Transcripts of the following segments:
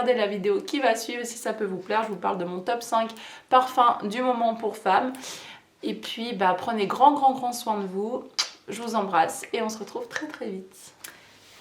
regardez la vidéo qui va suivre si ça peut vous plaire. Je vous parle de mon top 5 parfums du moment pour femmes. Et puis prenez grand soin de vous. Je vous embrasse et on se retrouve très vite.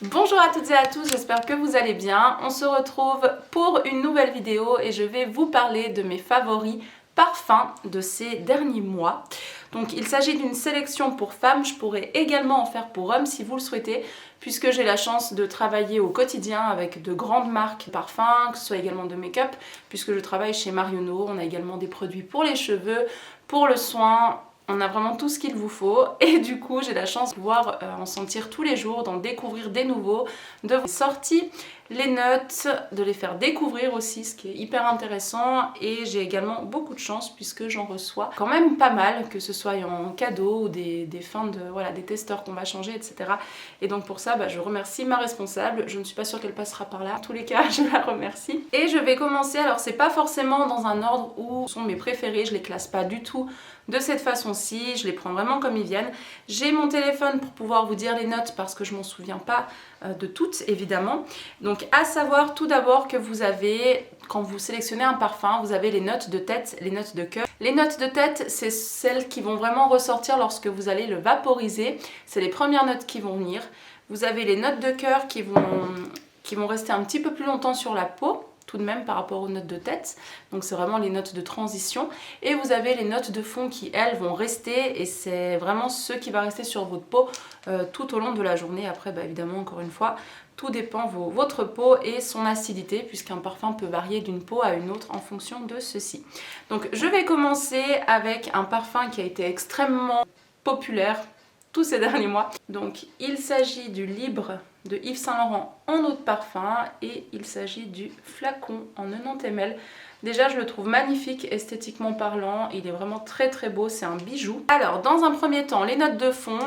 Bonjour à toutes et à tous, j'espère que vous allez bien. On se retrouve pour une nouvelle vidéo et je vais vous parler de mes favoris parfums de ces derniers mois. Donc il s'agit d'une sélection pour femmes, je pourrais également en faire pour hommes si vous le souhaitez, puisque j'ai la chance de travailler au quotidien avec de grandes marques de parfums, que ce soit également de make-up, puisque je travaille chez Marionneau. On a également des produits pour les cheveux, pour le soin. On a vraiment tout ce qu'il vous faut et du coup j'ai la chance de pouvoir en sentir tous les jours, d'en découvrir des nouveaux, de vous sortir les notes, de les faire découvrir aussi, ce qui est hyper intéressant. Et j'ai également beaucoup de chance puisque j'en reçois quand même pas mal, que ce soit en cadeau ou des fins de des testeurs qu'on va changer, etc. Et donc pour ça je remercie ma responsable. Je ne suis pas sûre qu'elle passera par là, en tous les cas je la remercie. Et je vais commencer, alors c'est pas forcément dans un ordre où sont mes préférés, je les classe pas du tout de cette façon-ci, je les prends vraiment comme ils viennent. J'ai mon téléphone pour pouvoir vous dire les notes parce que je m'en souviens pas de toutes évidemment. Donc à savoir tout d'abord que vous avez, quand vous sélectionnez un parfum, vous avez les notes de tête, les notes de cœur. Les notes de tête, c'est celles qui vont vraiment ressortir lorsque vous allez le vaporiser. C'est les premières notes qui vont venir. Vous avez les notes de cœur qui vont rester un petit peu plus longtemps sur la peau, tout de même par rapport aux notes de tête, donc c'est vraiment les notes de transition. Et vous avez les notes de fond qui elles vont rester, et c'est vraiment ce qui va rester sur votre peau tout au long de la journée. Après évidemment encore une fois, tout dépend votre peau et son acidité, puisqu'un parfum peut varier d'une peau à une autre en fonction de ceci. Donc je vais commencer avec un parfum qui a été extrêmement populaire tous ces derniers mois. Donc il s'agit du Libre de Yves Saint Laurent en eau de parfum et il s'agit du flacon en 90 ml. Déjà je le trouve magnifique esthétiquement parlant, il est vraiment très beau, c'est un bijou. Alors dans un premier temps, les notes de fond,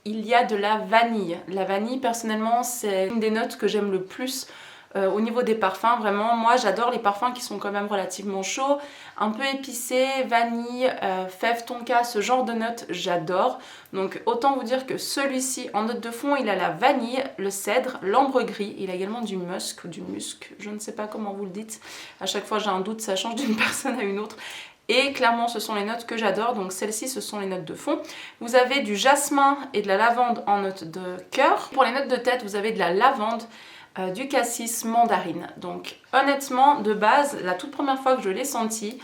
il y a de la vanille. La vanille personnellement c'est une des notes que j'aime le plus au niveau des parfums. Vraiment moi j'adore les parfums qui sont quand même relativement chauds, un peu épicés, vanille, fève tonka, ce genre de notes j'adore. Donc autant vous dire que celui-ci en note de fond il a la vanille, le cèdre, l'ambre gris, il a également du musc ou du musc, je ne sais pas comment vous le dites, à chaque fois j'ai un doute, ça change d'une personne à une autre. Et clairement ce sont les notes que j'adore, donc celles-ci ce sont les notes de fond. Vous avez du jasmin et de la lavande en note de cœur. Pour les notes de tête vous avez de la lavande, du cassis, mandarine. Donc honnêtement de base, la toute première fois que je l'ai senti,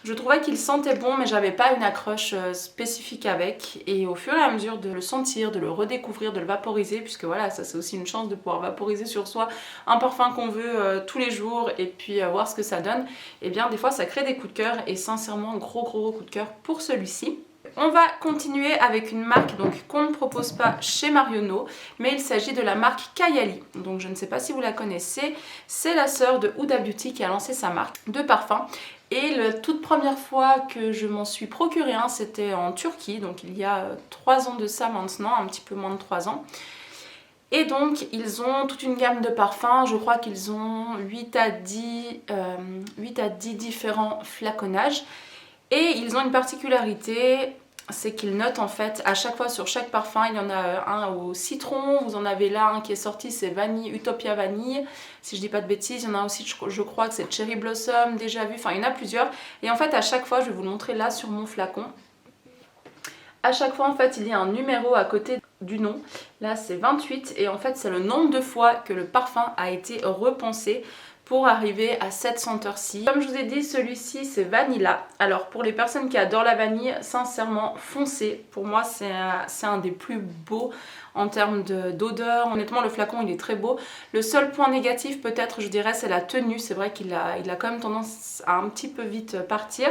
je trouvais qu'il sentait bon mais j'avais pas une accroche spécifique avec. Et au fur et à mesure de le sentir, de le redécouvrir, de le vaporiser, puisque voilà ça c'est aussi une chance de pouvoir vaporiser sur soi un parfum qu'on veut tous les jours et puis voir ce que ça donne, et bien des fois ça crée des coups de cœur et sincèrement gros coup de cœur pour celui-ci. On va continuer avec une marque qu'on ne propose pas chez Marionneau, mais il s'agit de la marque Kayali. Donc je ne sais pas si vous la connaissez, c'est la sœur de Huda Beauty qui a lancé sa marque de parfum. Et la toute première fois que je m'en suis procuré un, c'était en Turquie, donc il y a 3 ans de ça maintenant, un petit peu moins de 3 ans. Et donc ils ont toute une gamme de parfums, je crois qu'ils ont 8 à 10 différents flaconnages. Et ils ont une particularité, c'est qu'ils notent en fait à chaque fois sur chaque parfum. Il y en a un au citron, vous en avez là un qui est sorti, c'est vanille, Utopia vanille, si je dis pas de bêtises. Il y en a aussi, je crois que c'est Cherry Blossom, déjà vu, enfin il y en a plusieurs. Et en fait à chaque fois, je vais vous le montrer là sur mon flacon, à chaque fois en fait il y a un numéro à côté du nom. Là c'est 28 et en fait c'est le nombre de fois que le parfum a été repensé pour arriver à cette senteur-ci. Comme je vous ai dit, celui-ci c'est Vanilla. Alors pour les personnes qui adorent la vanille, sincèrement foncez. Pour moi c'est un des plus beaux en termes d'odeur. Honnêtement le flacon il est très beau. Le seul point négatif peut-être je dirais c'est la tenue. C'est vrai qu'il a quand même tendance à un petit peu vite partir.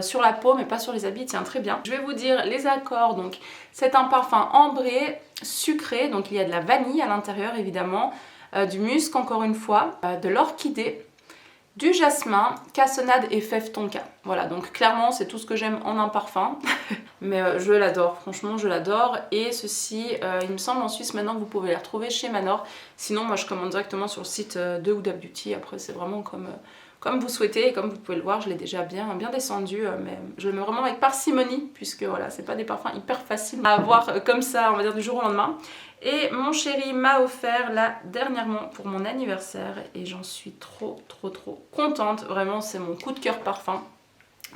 Sur la peau mais pas sur les habits, il tient très bien. Je vais vous dire les accords. Donc c'est un parfum ambré, sucré, donc il y a de la vanille à l'intérieur évidemment, du musc encore une fois, de l'orchidée, du jasmin, cassonade et fève tonka. Voilà, donc clairement c'est tout ce que j'aime en un parfum. Mais je l'adore, franchement je l'adore. Et ceci, il me semble en Suisse maintenant vous pouvez les retrouver chez Manor. Sinon moi je commande directement sur le site de Huda Beauty. Après c'est vraiment comme vous souhaitez, et comme vous pouvez le voir, je l'ai déjà bien descendu, mais je le mets vraiment avec parcimonie, puisque voilà, c'est pas des parfums hyper faciles à avoir comme ça, on va dire du jour au lendemain. Et mon chéri m'a offert là dernièrement pour mon anniversaire et j'en suis trop contente. Vraiment, c'est mon coup de cœur parfum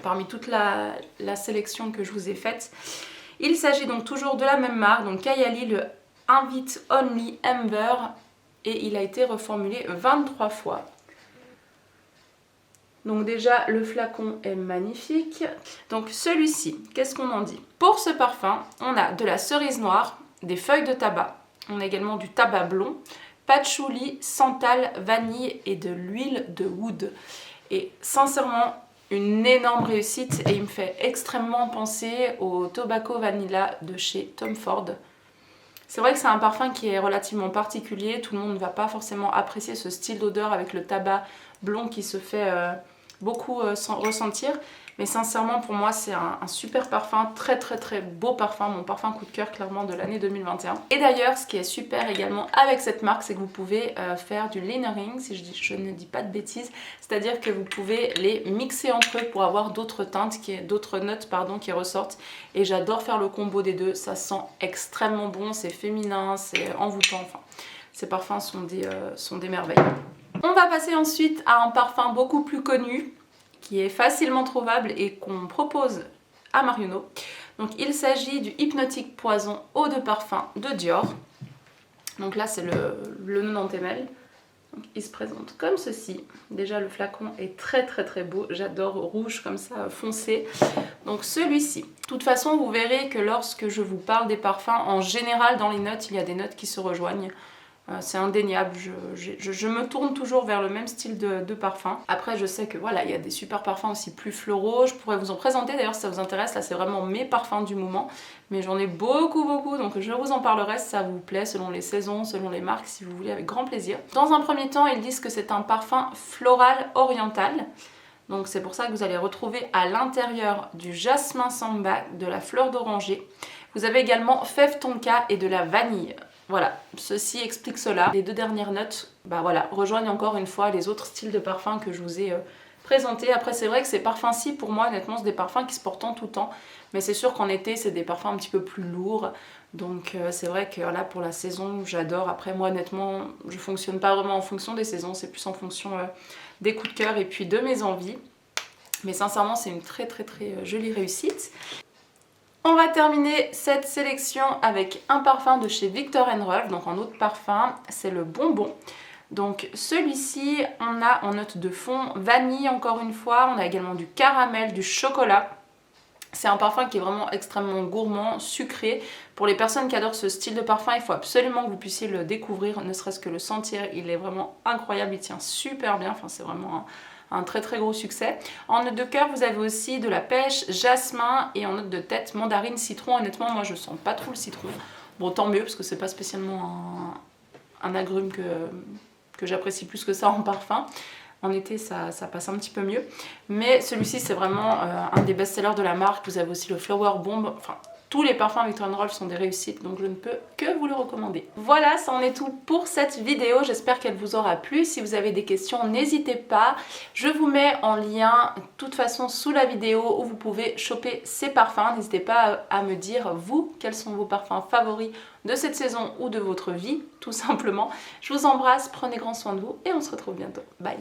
parmi toute la sélection que je vous ai faite. Il s'agit donc toujours de la même marque, donc Kayali, le Invite Only Amber, et il a été reformulé 23 fois. Donc déjà, le flacon est magnifique. Donc celui-ci, qu'est-ce qu'on en dit? Pour ce parfum, on a de la cerise noire, des feuilles de tabac, on a également du tabac blond, patchouli, santal, vanille et de l'huile de oud. Et sincèrement, une énorme réussite et il me fait extrêmement penser au Tobacco Vanilla de chez Tom Ford. C'est vrai que c'est un parfum qui est relativement particulier, tout le monde ne va pas forcément apprécier ce style d'odeur avec le tabac blond qui se fait beaucoup ressentir. Mais sincèrement pour moi c'est un super parfum, très beau parfum, mon parfum coup de cœur clairement de l'année 2021. Et d'ailleurs ce qui est super également avec cette marque c'est que vous pouvez faire du layering, si je ne dis pas de bêtises, c'est-à-dire que vous pouvez les mixer entre eux pour avoir d'autres teintes, d'autres notes pardon, qui ressortent. Et j'adore faire le combo des deux, ça sent extrêmement bon, c'est féminin, c'est envoûtant, enfin ces parfums sont des merveilles. On va passer ensuite à un parfum beaucoup plus connu, qui est facilement trouvable et qu'on propose à Marionneau. Donc il s'agit du Hypnotic Poison Eau de Parfum de Dior. Donc là c'est le 90 ml. Donc, il se présente comme ceci. Déjà le flacon est très beau, j'adore rouge comme ça foncé. Donc celui-ci. De toute façon vous verrez que lorsque je vous parle des parfums, en général dans les notes il y a des notes qui se rejoignent. C'est indéniable, je me tourne toujours vers le même style de parfum. Après je sais que voilà, il y a des super parfums aussi plus floraux, je pourrais vous en présenter d'ailleurs si ça vous intéresse, là c'est vraiment mes parfums du moment. Mais j'en ai beaucoup donc je vous en parlerai si ça vous plaît, selon les saisons, selon les marques, si vous voulez, avec grand plaisir. Dans un premier temps, ils disent que c'est un parfum floral oriental. Donc c'est pour ça que vous allez retrouver à l'intérieur du jasmin samba, de la fleur d'oranger. Vous avez également fève tonka et de la vanille. Voilà, ceci explique cela. Les deux dernières notes rejoignent encore une fois les autres styles de parfums que je vous ai présentés. Après c'est vrai que ces parfums-ci pour moi honnêtement c'est des parfums qui se portent en tout temps. Mais c'est sûr qu'en été c'est des parfums un petit peu plus lourds. Donc c'est vrai que là pour la saison j'adore. Après moi honnêtement je fonctionne pas vraiment en fonction des saisons, c'est plus en fonction des coups de cœur et puis de mes envies. Mais sincèrement c'est une très jolie réussite. On va terminer cette sélection avec un parfum de chez Viktor & Rolf, donc en eau de parfum, c'est le bonbon. Donc celui-ci, on a en note de fond vanille encore une fois, on a également du caramel, du chocolat. C'est un parfum qui est vraiment extrêmement gourmand, sucré. Pour les personnes qui adorent ce style de parfum, il faut absolument que vous puissiez le découvrir, ne serait-ce que le sentir, il est vraiment incroyable, il tient super bien, enfin c'est vraiment un très gros succès. En note de cœur, vous avez aussi de la pêche, jasmin et en note de tête, mandarine, citron. Honnêtement, moi je sens pas trop le citron. Bon, tant mieux parce que c'est pas spécialement un agrume que j'apprécie plus que ça en parfum. En été, ça passe un petit peu mieux. Mais celui-ci, c'est vraiment un des best-sellers de la marque. Vous avez aussi le Flower Bomb. Enfin, tous les parfums Viktor & Rolf sont des réussites, donc je ne peux que vous le recommander. Voilà, ça en est tout pour cette vidéo. J'espère qu'elle vous aura plu. Si vous avez des questions, n'hésitez pas. Je vous mets en lien, de toute façon, sous la vidéo où vous pouvez choper ces parfums. N'hésitez pas à me dire, vous, quels sont vos parfums favoris de cette saison ou de votre vie, tout simplement. Je vous embrasse, prenez grand soin de vous et on se retrouve bientôt. Bye!